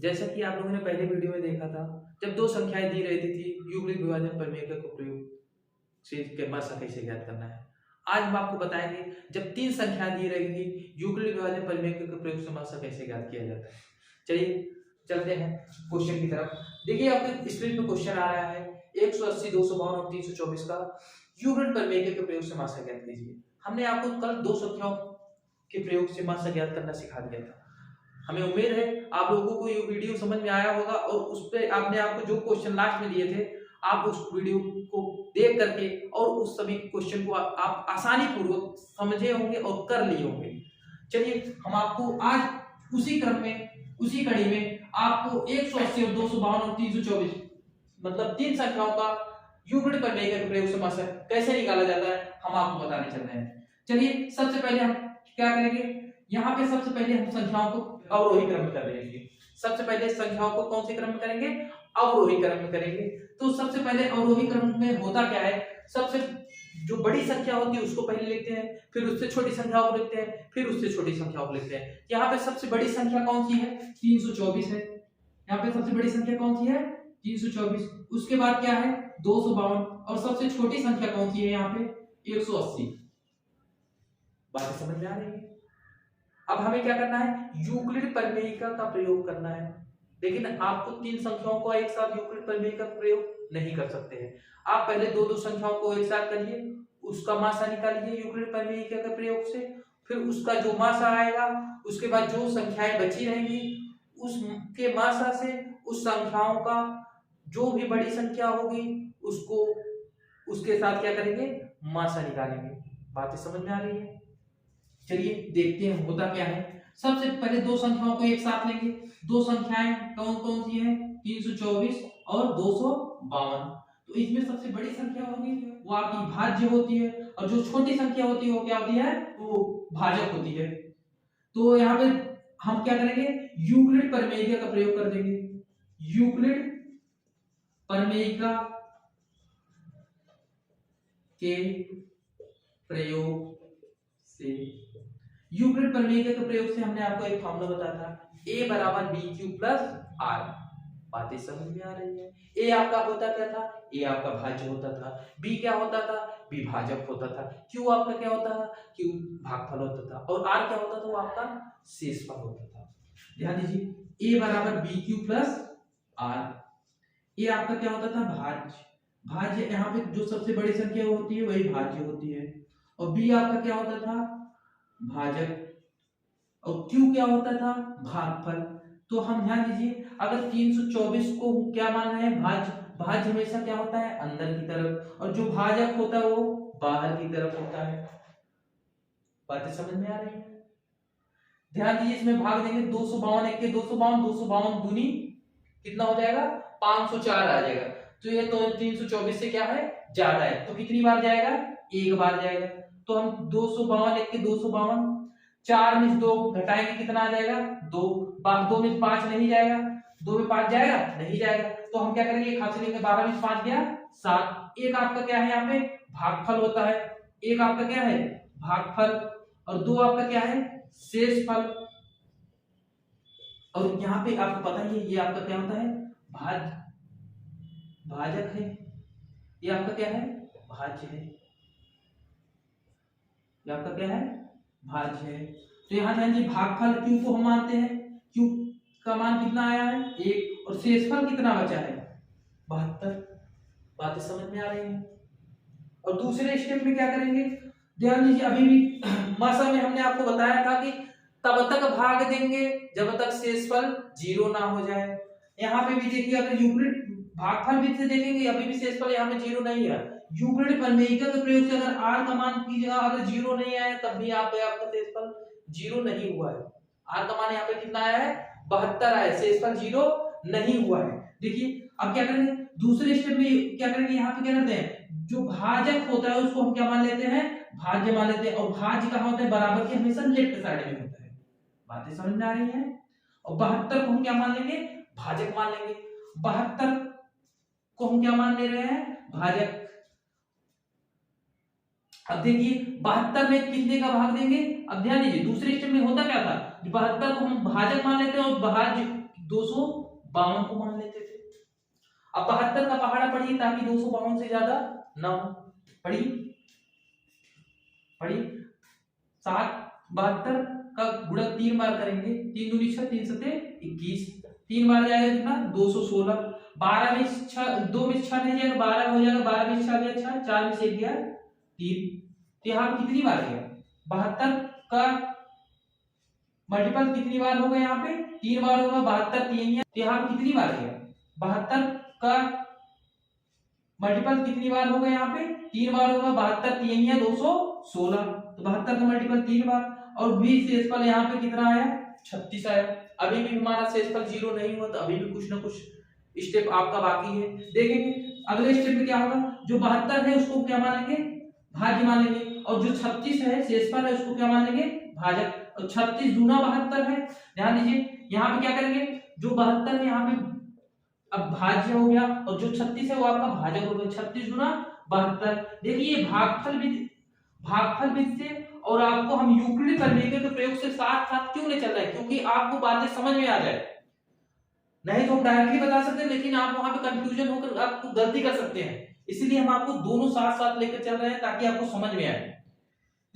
जैसा कि आप लोगों ने पहले वीडियो में देखा था, जब दो संख्याएं दी रहती थी यूक्लिड विभाजन प्रमेय का प्रयोग से मासा कैसे ज्ञात करना है। आज हम आपको बताएंगे जब तीन संख्याएं दी रहेंगी यूक्लिड विभाजन प्रमेय के प्रयोग से मासा कैसे ज्ञात किया जाता है। चलिए चलते हैं क्वेश्चन की तरफ। देखिए आपके स्क्रीन पे क्वेश्चन आ रहा है 180, 252 और 324 का यूक्लिड प्रमेय के प्रयोग से मासा ज्ञात कीजिए। हमने आपको कल दो संख्याओं के प्रयोग से मासा ज्ञात करना सिखा दिया था। हमें उम्मीद है आप लोगों को ये वीडियो समझ में आया होगा और उस पे आपने आपको जो क्वेश्चन लास्ट में दिए थे आप उस वीडियो को देख करके और उस सभी क्वेश्चन को आप आसानी पूर्वक समझे होंगे और कर लिए होंगे। चलिए हम आपको आज उसी क्रम में उसी कड़ी में आपको 180 और 252 और 324 मतलब तीन संख्याओं का यूक्लिड प्रमेय के प्रयोग से मासा कैसे निकाला जाता है हम आपको बताने चल रहे हैं। चलिए सबसे पहले हम क्या करेंगे, यहाँ पे सबसे पहले हम संख्याओं को अवरोही क्रम में कर देंगे। सबसे पहले संख्याओं को कौन से क्रम में करेंगे, अवरोही क्रम में करेंगे। तो सबसे पहले अवरोही क्रम में होता क्या है, सबसे जो बड़ी संख्या होती है उसको पहले लिखते हैं, फिर उससे छोटी संख्याओं को लिखते हैं, फिर उससे छोटी संख्याओं को लिखते हैं। यहाँ पे सबसे बड़ी संख्या कौन सी है, 324 है। यहाँ पे सबसे बड़ी संख्या कौन सी है, 324। उसके बाद क्या है 252 और सबसे छोटी संख्या कौन सी है यहाँ पे 180। बात समझ में आ रही है। अब हमें क्या करना है, यूक्लिड प्रमेयिका का प्रयोग करना है। लेकिन आपको तीन संख्याओं को एक साथ यूक्लिड प्रमेयिका का प्रयोग नहीं कर सकते हैं। आप पहले दो दो संख्याओं को एक साथ करिए, उसका मासा निकालिए यूक्लिड प्रमेयिका के प्रयोग से, फिर उसका जो मासा आएगा उसके बाद जो संख्याएं बची रहेंगी उसके मासा से उस संख्याओं का जो भी बड़ी संख्या होगी उसको उसके साथ क्या करेंगे, मासा निकालेंगे। बातें समझ में आ रही है। चलिए देखते हैं होता क्या है। सबसे पहले दो संख्याओं को एक साथ लेंगे। दो संख्याएं कौन कौन सी हैं, 324 और 252। तो इसमें सबसे बड़ी संख्या होगी वो आपकी भाज्य होती है और जो छोटी संख्या होती है वो क्या होती है, वो भाजक होती है। तो यहाँ पे हम क्या करेंगे, यूक्लिड प्रमेयिका का प्रयोग कर देंगे। यूक्लिड प्रमेयिका के प्रयोग से, यूक्लिड प्रमेय के प्रयोग से हमने आपको एक फॉर्मूला बताया था, a बराबर बी क्यू प्लस आर। बातें समझ में आ रही है। a आपका होता क्या था, a आपका भाज्य होता था, b क्या होता था, b भाजक होता था, q आपका क्या होता था, q भागफल होता था और r क्या होता था, वो आपका शेषफल होता था। ध्यान दीजिए a बराबर B Q plus R. a आपका क्या होता था, भाज्य। भाज्य यहाँ पे जो सबसे बड़ी संख्या होती है वही भाज्य होती है। और b आपका क्या होता था, भाजक। और Q क्या होता था, भागफल। तो हम ध्यान दीजिए अगर 324 को क्या मानना है, भाज्य। भाज्य हमेशा क्या होता है, अंदर की तरफ, और जो भाजक होता है वो बाहर की तरफ होता है। बातें समझ में आ रही है। ध्यान दीजिए इसमें भाग देंगे 252 एक के 252, 252 दूनी कितना हो जाएगा 504 आ जाएगा। तो ये तो 324 से क्या है, ज्यादा है। तो कितनी बार जाएगा, एक बार जाएगा। तो हम 252 एक के 252, 4 में 2 घटाएंगे कितना आ जाएगा, 2। 2 में 5 नहीं जाएगा, 2 में 5 जाएगा नहीं जाएगा। तो हम क्या करेंगे, एक हाथ से लेंगे, 12 में 5 गया 7। एक आपका क्या है यहाँ पे भागफल होता है, एक आपका क्या है भागफल और 2 आपका क्या है शेषफल। और यहाँ पे आपको पता ही है ये आपका क्या होता है, भाजक है। ये आपका क्या है, भाज्य है। ये आपका क्या है, भाज्य है। तो यहाँ ध्यान दीजिए भागफल Q को हम मानते हैं, Q का मान कितना आया है 1 और शेषफल कितना बचा है 72। बातें समझ में आ रही हैं। और दूसरे स्टेप में क्या करेंगे, ध्यान दीजिए अभी भी मासा में हमने आपको बताया था कि तब तक भाग देंगे जब तक शेषफल 0 ना हो जाए। यहाँ पे भी देखिए अगर यूक्लिड भागफल भी से देखेंगे अभी भी शेषफल यहाँ पे 0 नहीं है। यूक्लिड प्रमेयिका के प्रयोग से अगर r का मान की जगह अगर 0 नहीं आया तब भी आपका शेषफल 0 नहीं हुआ है। r का मान यहाँ पे कितना आया है 72 आया, शेषफल 0 नहीं हुआ है। देखिए अब क्या करेंगे, दूसरे स्टेप में क्या करेंगे, यहाँ पे क्या करते हैं जो भाजक होता है उसको हम क्या मान लेते हैं, भाज्य मान लेते हैं। और भाज्य कहाँ होता है, बराबर के हमेशा लेफ्ट साइड में होता है। बातें समझ में आ रही हैं। और 72 को हम क्या मान लेंगे, भाजक मान लेंगे। 72 को हम क्या मान ले रहे हैं, भाजक। अब देखिए 72 में कितने का भाग देंगे, अब ध्यान दीजिए दूसरे स्टेप में होता क्या था, 72 को हम भाजक मान लेते हैं और भाज्य 252 को मान लेते थे। अब 72 का पहाड़ा पढ़िए ताकि 252 से ज्यादा ना हो। पढ़िए 72 का गुणक 3 बार करेंगे, 3 दूनी 6, 3 सते 21, 3 बार जाएगा कितना 216, 12 में 6, 2 में 6 नहीं जाएगा, 12 हो जाएगा, 12 में 6 गया 6, 4 में 1 गया 3। तो यहाँ पे कितनी बार गया 72 का मल्टीपल कितनी बार होगा, यहाँ पे 3 बार होगा, 72 3, तो यहाँ पे कितनी बार गया 72 का मल्टीपल कितनी बार होगा, यहाँ पे 3 बार होगा, 72 3 216, तो 72 का मल्टीपल 3 बार, और भी शेषफल यहाँ पे कितना आया 36 आया। अभी भी हमारा शेषफल 0 नहीं हुआ, तो अभी भी कुछ ना कुछ स्टेप आपका बाकी है। देखेंगे अगले स्टेप में क्या होगा, जो 72 है उसको क्या मानेंगे भाज्य मान लेंगे, और जो 36 है शेषफल है उसको क्या मान लेंगे भाजक। और 36 दूना 72 है, ध्यान दीजिए यहाँ पे क्या करेंगे, जो 72 है यहाँ पे अब भाज्य हो गया, और जो 36 है वो आपका भाजक हो गया, 36 गुना 72। देखिए भागफल विधि से और आपको हम यूक्लिड प्रमेय के प्रयोग से साथ साथ क्यों ले चल रहे हैं, क्योंकि आपको बातें समझ में आ जाए। नहीं तो हम डायरेक्टली बता सकते हैं, लेकिन आप वहां पे कंफ्यूजन होकर आपको गलती कर सकते हैं, इसीलिए हम आपको दोनों साथ साथ लेकर चल रहे हैं ताकि आपको समझ में आए।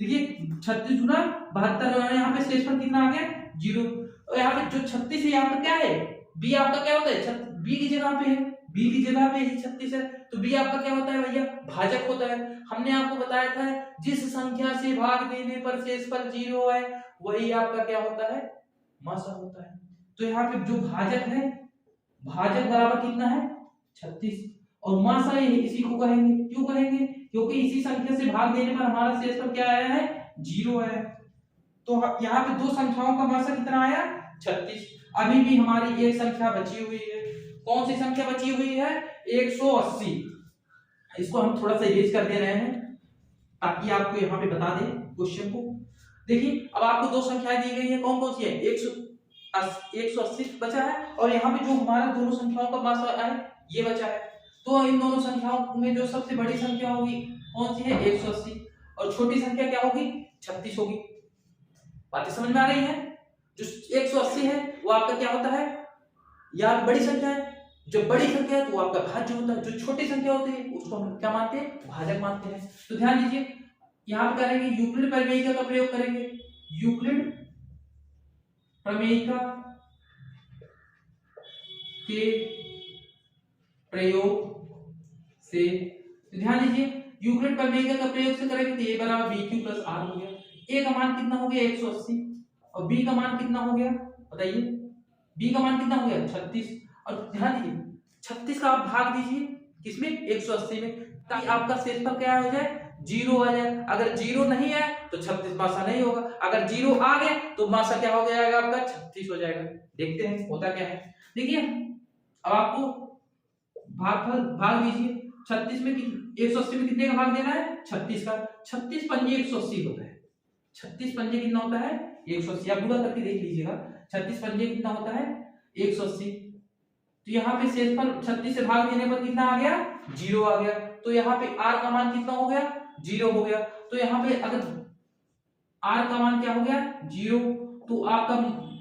देखिए 36 गुना 72, यहाँ पे शेषफल कितना आ गया 0, और यहाँ पे जो 36 है यहाँ पे क्या है बी आपका क्या होता है, बी की जगह पे है, बी की जगह पे ही 36 है, तो बी आपका क्या होता है भैया भाजक होता है। हमने आपको बताया था जिस संख्या से भाग देने पर शेषफल 0 है वही आपका क्या होता है मासा होता है। तो यहाँ पे जो भाजक है, भाजक बराबर कितना है 36, और मासा इसी को कहेंगे, क्यों कहेंगे क्योंकि इसी संख्या से भाग देने पर हमारा शेषफल क्या आया है 0 है। तो यहाँ पे दो संख्याओं का मासा कितना आया 36। अभी भी हमारी एक संख्या बची हुई है, कौन सी संख्या बची हुई है 180। इसको हम थोड़ा सा इरेज कर दे रहे हैं ताकि आपको यहाँ पे बता दें क्वेश्चन को। देखिए अब आपको दो संख्याएं दी गई है, कौन कौन सी है 180 बचा है, और यहाँ पे जो हमारा दोनों संख्याओं का मासा है ये बचा है। तो इन दोनों संख्याओं में जो सबसे बड़ी संख्या होगी कौन सी है 180, और छोटी संख्या क्या होगी 36 होगी। बातें समझ में आ रही है। जो 180 है वो आपका क्या होता है, या बड़ी संख्या है, जो बड़ी संख्या है तो वो आपका भाज्य होता है, जो छोटी संख्या होती है उसको हम क्या मानते हैं भाजक मानते हैं। तो ध्यान दीजिए यहाँ पे करेंगे यूक्लिड प्रमेय का प्रयोग करेंगे, यूक्लिड प्रमेय के प्रयोग से, ध्यान दीजिए यूक्लिड प्रमेय का प्रयोग से करेंगे तो a बराबर बी क्यू प्लस आर हो गया। a का मान कितना हो गया 180, और b का मान कितना हो गया बताइए, b का मान कितना हो गया 36, और ध्यान दीजिए 36 का आप भाग दीजिए किसमें 180 में, ताकि आपका शेषफल क्या हो जाए 0 आ जाए। अगर 0 नहीं है तो 36 मासा नहीं होगा, अगर 0 आ गया तो मासा क्या हो जाएगा आपका 36 हो जाएगा। देखते हैं होता क्या है। देखिए अब आपको भाग दीजिए 36 में 180 में कितने का भाग देना है 36 का, 36 पंजे 180 होता है, 36 पंजे कितना होता है 180, आप गुणा करके देख लीजिएगा 36 पंजे कितना होता है 180। तो यहाँ पे शेषफल 36 से भाग देने पर कितना आ गया 0 आ गया, तो यहाँ पे r का मान कितना हो गया 0 हो गया। तो यहाँ पे अगर r का मान क्या हो गया 0, तो आपका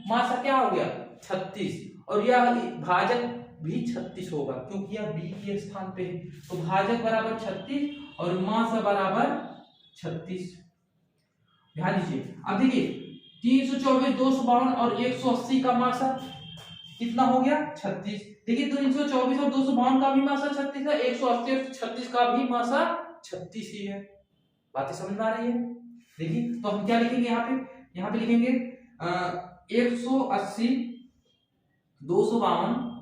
मासा क्या हो गया 36, और यह भाजक भी 36 होगा क्योंकि यह b के स्थान पे है। तो भाजक बराबर 36 और मासा बराबर 36। ध्यान दीजिए अब देखिए 324 252 और 180 का मासा कितना हो गया 36। देखिए 324 और 252 का भी मासा 36 है, 180 और 36 का भी मासा 36 ही है। बातें समझ में आ रही है। देखिए तो हम क्या लिखेंगे यहाँ पे लिखेंगे 180 252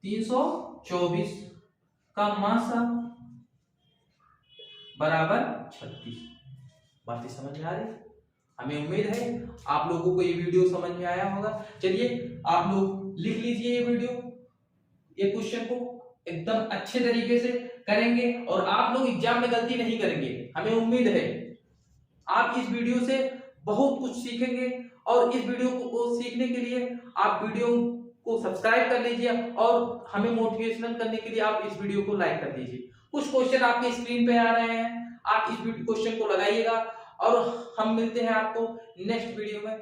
324 का मासा बराबर 36। बातें समझ में आ रही है। हमें उम्मीद है आप लोगों को ये वीडियो समझ में आया होगा। चलिए आप लोग लिख लीजिए ये वीडियो, ये क्वेश्चन को एकदम अच्छे तरीके से करेंगे और आप लोग एग्जाम में गलती नहीं करेंगे। हमें उम्मीद है आप इस वीडियो से बहुत कुछ सीखेंगे, और इस वीडियो को सीखने के लिए आप वीडियो को सब्सक्राइब कर लीजिए और हमें मोटिवेशनल करने के लिए आप इस वीडियो को लाइक कर दीजिए। कुछ क्वेश्चन आपके स्क्रीन पे आ रहे हैं, आप इस क्वेश्चन को लगाइएगा, और हम मिलते हैं आपको नेक्स्ट वीडियो में।